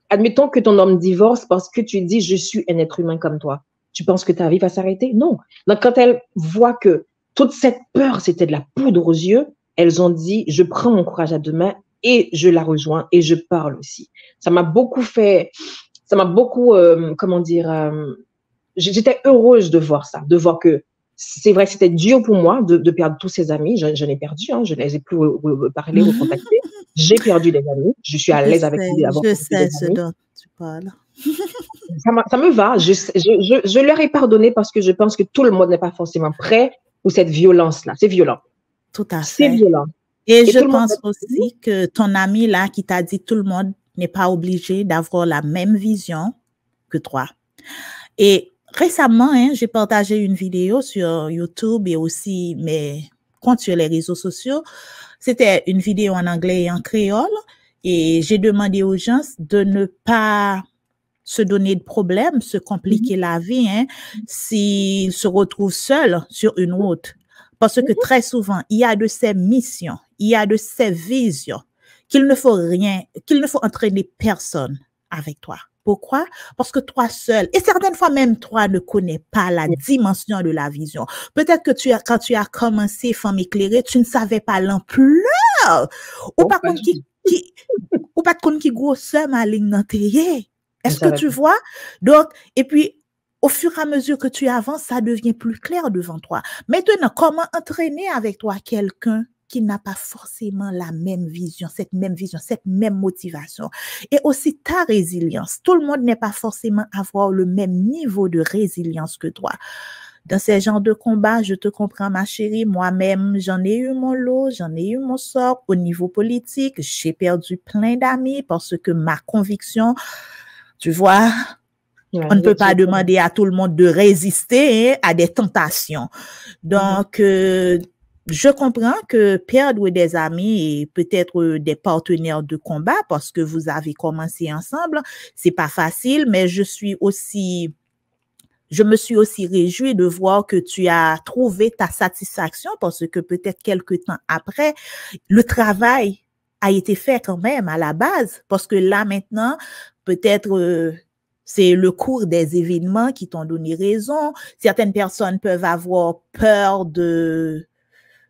C: Admettons que ton homme divorce parce que tu dis, je suis un être humain comme toi. Tu penses que ta vie va s'arrêter? Non. Donc, quand elles voient que toute cette peur, c'était de la poudre aux yeux, elles ont dit, je prends mon courage à deux mains et je la rejoins et je parle aussi. Ça m'a beaucoup, j'étais heureuse de voir ça, de voir que c'est vrai que c'était dur pour moi de perdre tous ces amis. Je l'ai perdu, hein, je ne les ai plus parlé, recontactés. J'ai perdu des amis. Je suis à l'aise avec l'idée d'avoir
B: perdu des amis. Je sais ce dont tu parles.
C: Ça me va. Je leur ai pardonné parce que je pense que tout le monde n'est pas forcément prêt pour cette violence-là. C'est violent.
B: Tout à fait.
C: C'est violent.
B: Et je pense aussi que ton ami là qui t'a dit tout le monde n'est pas obligé d'avoir la même vision que toi. Et récemment, j'ai partagé une vidéo sur YouTube et aussi mes comptes sur les réseaux sociaux. C'était une vidéo en anglais et en créole. Et j'ai demandé aux gens de ne pas se donner de problèmes, se compliquer la vie, s'ils se retrouvent seuls sur une route. Parce que très souvent, il y a de ces missions, il y a de ces visions qu'il ne faut entraîner personne avec toi. Pourquoi? Parce que toi seul, et certaines fois même toi ne connais pas la dimension de la vision. Peut-être que quand tu as commencé Femmes éclairées, tu ne savais pas l'ampleur. Ou pas contre qui grosseur ma ligne dans tes. Est-ce que tu vois? Donc, et puis, au fur et à mesure que tu avances, ça devient plus clair devant toi. Maintenant, comment entraîner avec toi quelqu'un qui n'a pas forcément la même vision, cette même motivation. Et aussi ta résilience. Tout le monde n'est pas forcément avoir le même niveau de résilience que toi. Dans ces genres de combats, je te comprends, ma chérie. Moi-même, j'en ai eu mon lot, j'en ai eu mon sort. Au niveau politique, j'ai perdu plein d'amis parce que ma conviction, tu vois, on ne peut pas demander à tout le monde de résister à des tentations. Donc, je comprends que perdre des amis et peut-être des partenaires de combat parce que vous avez commencé ensemble, c'est pas facile, mais je me suis aussi réjouie de voir que tu as trouvé ta satisfaction parce que peut-être quelques temps après, le travail a été fait quand même à la base parce que là maintenant, peut-être c'est le cours des événements qui t'ont donné raison. Certaines personnes peuvent avoir peur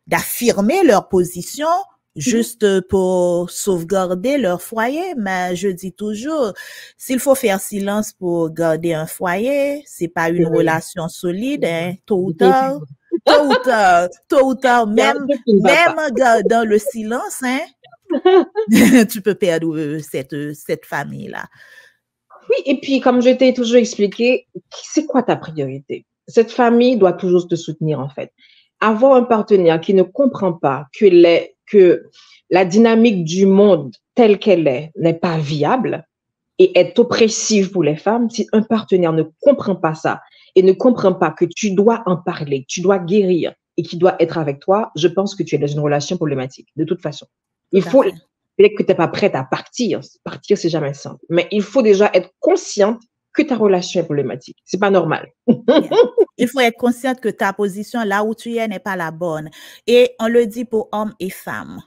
B: d'affirmer leur position juste pour sauvegarder leur foyer, mais je dis toujours, s'il faut faire silence pour garder un foyer, c'est pas une relation solide, hein, tôt ou tard, même dans le silence, hein, tu peux perdre cette famille-là.
C: Oui, et puis comme je t'ai toujours expliqué, c'est quoi ta priorité? Cette famille doit toujours te soutenir en fait. Avoir un partenaire qui ne comprend pas que la dynamique du monde telle qu'elle est n'est pas viable et est oppressive pour les femmes, si un partenaire ne comprend pas ça et ne comprend pas que tu dois en parler, tu dois guérir et qu'il doit être avec toi, je pense que tu es dans une relation problématique, de toute façon. Peut-être que tu n'es pas prête à partir. Partir, c'est jamais simple. Mais il faut déjà être consciente que ta relation est problématique. C'est pas normal.
B: Il faut être consciente que ta position là où tu es n'est pas la bonne. Et on le dit pour hommes et femmes.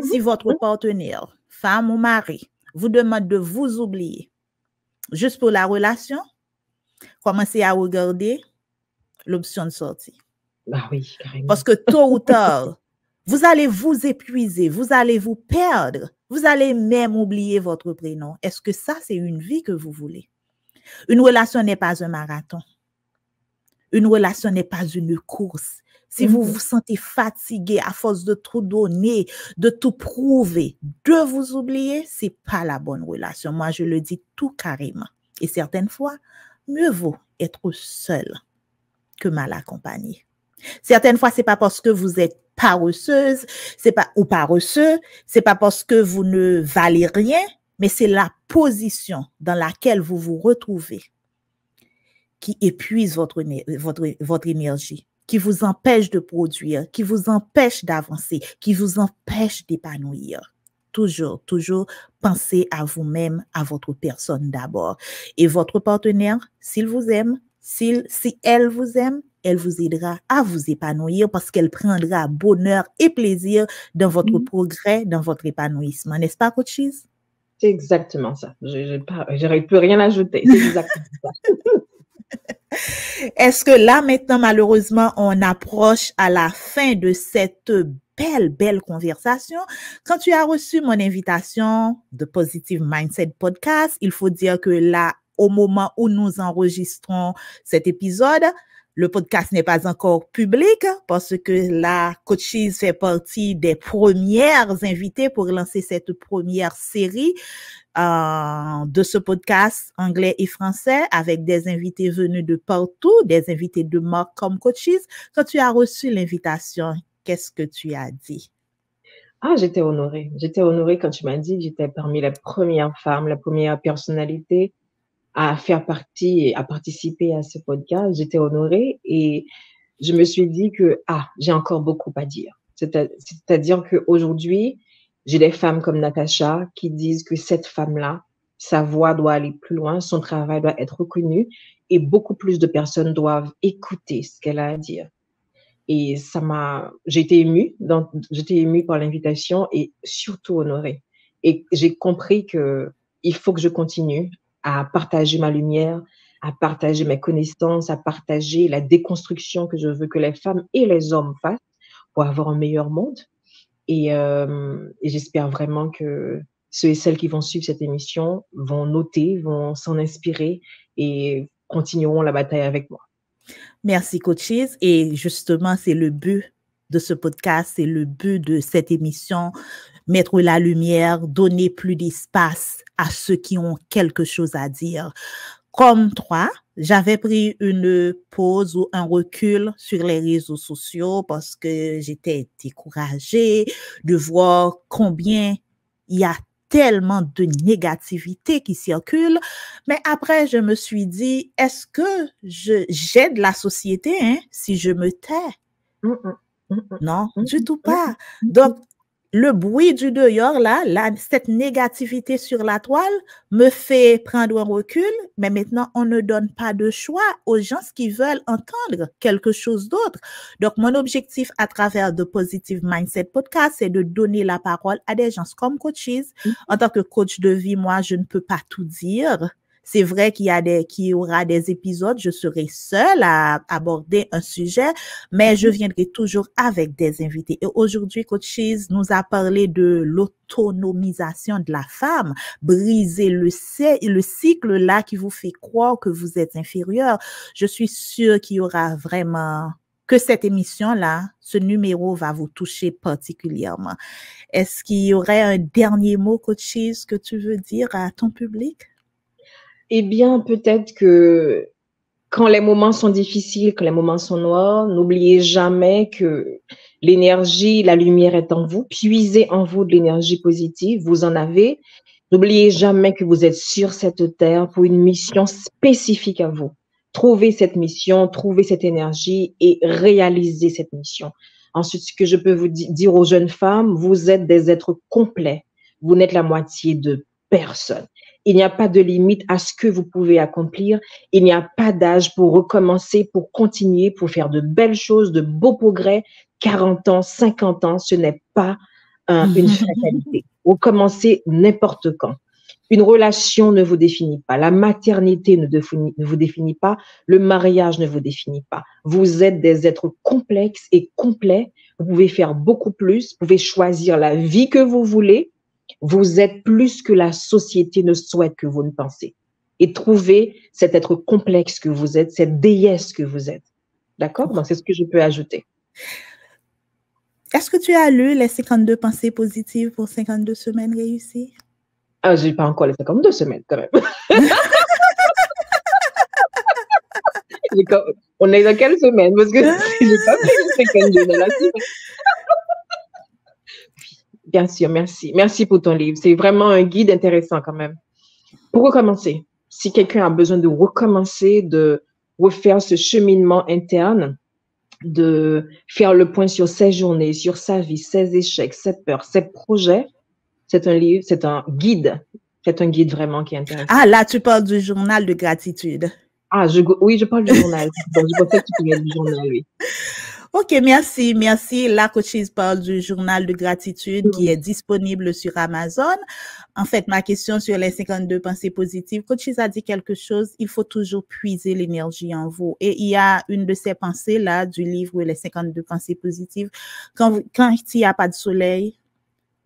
B: Si votre partenaire, femme ou mari, vous demande de vous oublier juste pour la relation, commencez à regarder l'option de sortie.
C: Bah oui, carrément.
B: Parce que tôt ou tard, vous allez vous épuiser, vous allez vous perdre, vous allez même oublier votre prénom. Est-ce que ça, c'est une vie que vous voulez? Une relation n'est pas un marathon. Une relation n'est pas une course. Si vous vous sentez fatigué à force de tout donner, de tout prouver, de vous oublier, c'est pas la bonne relation. Moi, je le dis tout carrément. Et certaines fois, mieux vaut être seul que mal accompagné. Certaines fois, c'est pas parce que vous êtes paresseuse, ou paresseux, c'est pas parce que vous ne valez rien, mais c'est la position dans laquelle vous vous retrouvez qui épuise votre énergie, qui vous empêche de produire, qui vous empêche d'avancer, qui vous empêche d'épanouir. Toujours pensez à vous-même, à votre personne d'abord. Et votre partenaire, s'il vous aime, si elle vous aime, elle vous aidera à vous épanouir parce qu'elle prendra bonheur et plaisir dans votre progrès, dans votre épanouissement. N'est-ce pas, Coach Cheese?
C: C'est exactement ça. J'aurais plus rien ajouter. C'est exactement ça.
B: Est-ce que là, maintenant, malheureusement, on approche à la fin de cette belle conversation? Quand tu as reçu mon invitation de Positive Mindset Podcast, il faut dire que là, au moment où nous enregistrons cet épisode, le podcast n'est pas encore public parce que la Coach Cheese fait partie des premières invitées pour lancer cette première série de ce podcast anglais et français avec des invités venus de partout, des invités de marque comme Coach Cheese. Quand tu as reçu l'invitation, qu'est-ce que tu as dit?
C: Ah, j'étais honorée. J'étais honorée quand tu m'as dit que j'étais parmi les premières femmes, la première personnalité à faire partie et à participer à ce podcast. J'étais honorée et je me suis dit que, j'ai encore beaucoup à dire. C'est-à-dire qu'aujourd'hui, j'ai des femmes comme Natacha qui disent que cette femme-là, sa voix doit aller plus loin, son travail doit être reconnu et beaucoup plus de personnes doivent écouter ce qu'elle a à dire. Et j'ai été émue par l'invitation et surtout honorée. Et j'ai compris que il faut que je continue à partager ma lumière, à partager mes connaissances, à partager la déconstruction que je veux que les femmes et les hommes fassent pour avoir un meilleur monde. Et j'espère vraiment que ceux et celles qui vont suivre cette émission vont noter, vont s'en inspirer et continueront la bataille avec moi.
B: Merci, Coach Cheese. Et justement, c'est le but de ce podcast. C'est le but de cette émission, mettre la lumière, donner plus d'espace à ceux qui ont quelque chose à dire. Comme toi, j'avais pris une pause ou un recul sur les réseaux sociaux parce que j'étais découragée de voir combien il y a tellement de négativité qui circule. Mais après, je me suis dit, est-ce que j'aide la société si je me tais? Non, du tout pas. Donc, le bruit du dehors, cette négativité sur la toile me fait prendre un recul, mais maintenant, on ne donne pas de choix aux gens qui veulent entendre quelque chose d'autre. Donc, mon objectif à travers The Positive Mindset Podcast, c'est de donner la parole à des gens comme coaches. En tant que coach de vie, moi, je ne peux pas tout dire. C'est vrai qu'il y aura des épisodes, je serai seule à aborder un sujet, mais je viendrai toujours avec des invités. Et aujourd'hui, Coach Cheese nous a parlé de l'autonomisation de la femme, briser le cycle là qui vous fait croire que vous êtes inférieur. Je suis sûre qu'il y aura vraiment, que cette émission-là, ce numéro va vous toucher particulièrement. Est-ce qu'il y aurait un dernier mot, Coach Cheese, que tu veux dire à ton public?
C: Eh bien, peut-être que quand les moments sont difficiles, quand les moments sont noirs, n'oubliez jamais que l'énergie, la lumière est en vous. Puisez en vous de l'énergie positive, vous en avez. N'oubliez jamais que vous êtes sur cette terre pour une mission spécifique à vous. Trouvez cette mission, trouvez cette énergie et réalisez cette mission. Ensuite, ce que je peux vous dire aux jeunes femmes, vous êtes des êtres complets. Vous n'êtes la moitié de personne. Il n'y a pas de limite à ce que vous pouvez accomplir. Il n'y a pas d'âge pour recommencer, pour continuer, pour faire de belles choses, de beaux progrès. 40 ans, 50 ans, ce n'est pas une fatalité. Recommencez n'importe quand. Une relation ne vous définit pas. La maternité ne vous définit pas. Le mariage ne vous définit pas. Vous êtes des êtres complexes et complets. Vous pouvez faire beaucoup plus. Vous pouvez choisir la vie que vous voulez. Vous êtes plus que la société ne souhaite que vous ne pensez. Et trouvez cet être complexe que vous êtes, cette déesse que vous êtes. D'accord? Donc, c'est ce que je peux ajouter.
B: Est-ce que tu as lu les 52 pensées positives pour 52 semaines réussies?
C: Ah, j'ai pas encore les 52 semaines, quand même. On est dans quelle semaine? Parce que j'ai pas fait les 52 dans la semaine. Bien sûr, merci. Merci pour ton livre. C'est vraiment un guide intéressant quand même. Pour recommencer, si quelqu'un a besoin de recommencer, de refaire ce cheminement interne, de faire le point sur ses journées, sur sa vie, ses échecs, ses peurs, ses projets, c'est un livre, c'est un guide. C'est un guide vraiment qui est intéressant.
B: Ah, là, tu parles du journal de gratitude.
C: Ah, oui, je parle du journal. Donc, je pensais que tu parlais du journal, oui.
B: OK, merci. La coachise parle du journal de gratitude qui est disponible sur Amazon. En fait, ma question sur les 52 pensées positives, coachise a dit quelque chose, il faut toujours puiser l'énergie en vous. Et il y a une de ces pensées-là du livre Les 52 pensées positives. Quand il n'y a pas de soleil,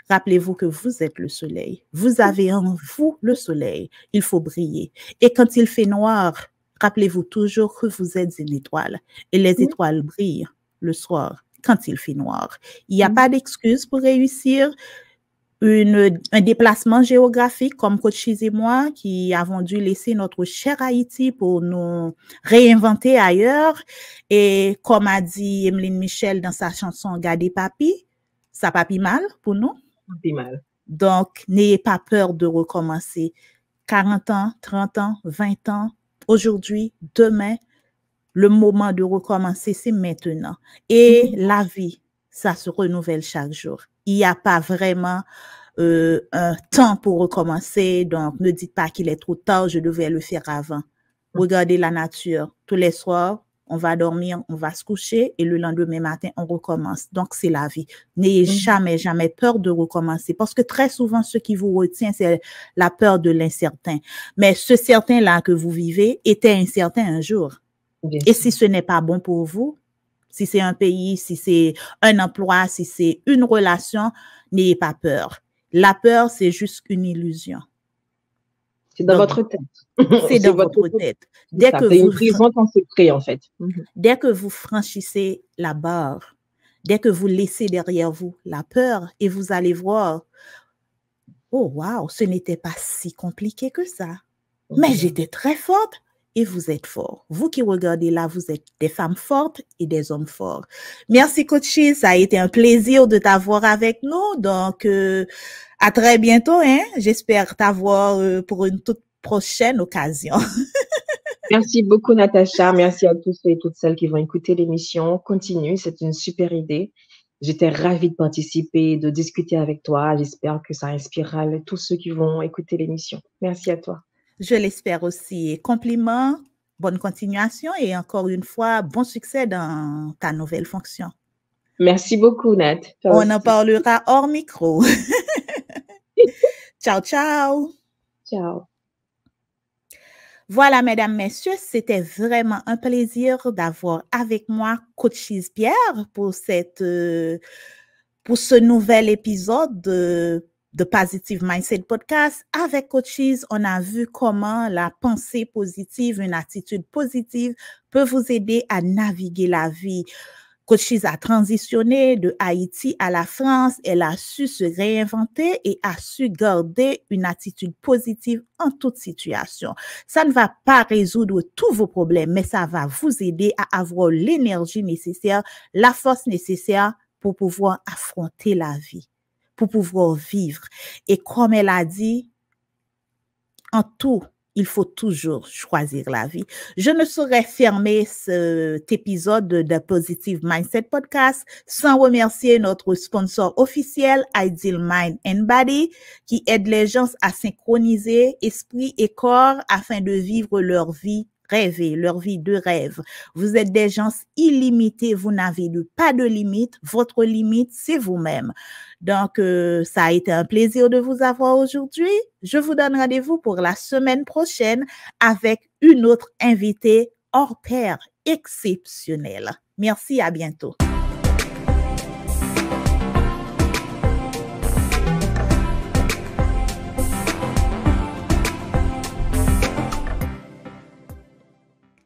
B: rappelez-vous que vous êtes le soleil. Vous avez en vous le soleil. Il faut briller. Et quand il fait noir, rappelez-vous toujours que vous êtes une étoile. Et les étoiles brillent le soir, quand il fait noir. Il n'y a pas d'excuse pour réussir un déplacement géographique comme Coach et moi qui avons dû laisser notre cher Haïti pour nous réinventer ailleurs. Et comme a dit Emeline Michel dans sa chanson Gardez Papi, ça papi mal pour nous.
C: Papi mal.
B: Donc, n'ayez pas peur de recommencer. 40 ans, 30 ans, 20 ans, aujourd'hui, demain, le moment de recommencer, c'est maintenant. Et la vie, ça se renouvelle chaque jour. Il n'y a pas vraiment un temps pour recommencer. Donc, ne dites pas qu'il est trop tard, je devrais le faire avant. Regardez la nature. Tous les soirs, on va dormir, on va se coucher et le lendemain matin, on recommence. Donc, c'est la vie. N'ayez jamais, jamais peur de recommencer parce que très souvent, ce qui vous retient, c'est la peur de l'incertain. Mais ce certain-là que vous vivez était incertain un jour. Et si ce n'est pas bon pour vous, si c'est un pays, si c'est un emploi, si c'est une relation, n'ayez pas peur. La peur, c'est juste une illusion.
C: C'est dans votre tête.
B: C'est dans votre tête.
C: C'est une prison qu'on se crée, en fait.
B: Dès que vous franchissez la barre, Dès que vous laissez derrière vous la peur et vous allez voir, oh wow, ce n'était pas si compliqué que ça. Mais j'étais très forte et vous êtes fort. Vous qui regardez là, vous êtes des femmes fortes et des hommes forts. Merci Coachise, ça a été un plaisir de t'avoir avec nous. Donc, à très bientôt. J'espère t'avoir pour une toute prochaine occasion.
C: Merci beaucoup, Natacha. Merci à tous ceux et toutes celles qui vont écouter l'émission. Continue, c'est une super idée. J'étais ravie de participer, de discuter avec toi. J'espère que ça inspirera tous ceux qui vont écouter l'émission. Merci à toi.
B: Je l'espère aussi. Compliments, bonne continuation et encore une fois, bon succès dans ta nouvelle fonction.
C: Merci beaucoup, Nat.
B: On en parlera hors micro. Ciao, ciao.
C: Ciao.
B: Voilà, mesdames, messieurs, c'était vraiment un plaisir d'avoir avec moi Coachise Pierre pour ce nouvel épisode de Positive Mindset Podcast. Avec Coachise, on a vu comment la pensée positive, une attitude positive peut vous aider à naviguer la vie. Coachise a transitionné de Haïti à la France. Elle a su se réinventer et a su garder une attitude positive en toute situation. Ça ne va pas résoudre tous vos problèmes, mais ça va vous aider à avoir l'énergie nécessaire, la force nécessaire pour pouvoir affronter la vie, pour pouvoir vivre. Et comme elle a dit, en tout, il faut toujours choisir la vie. Je ne saurais fermer cet épisode de Positive Mindset Podcast sans remercier notre sponsor officiel, Ideal Mind and Body, qui aide les gens à synchroniser esprit et corps afin de vivre leur vie rêver, leur vie de rêve. Vous êtes des gens illimités, vous n'avez pas de limite. Votre limite, c'est vous-même. Donc, ça a été un plaisir de vous avoir aujourd'hui. Je vous donne rendez-vous pour la semaine prochaine avec une autre invitée hors pair exceptionnelle. Merci, à bientôt.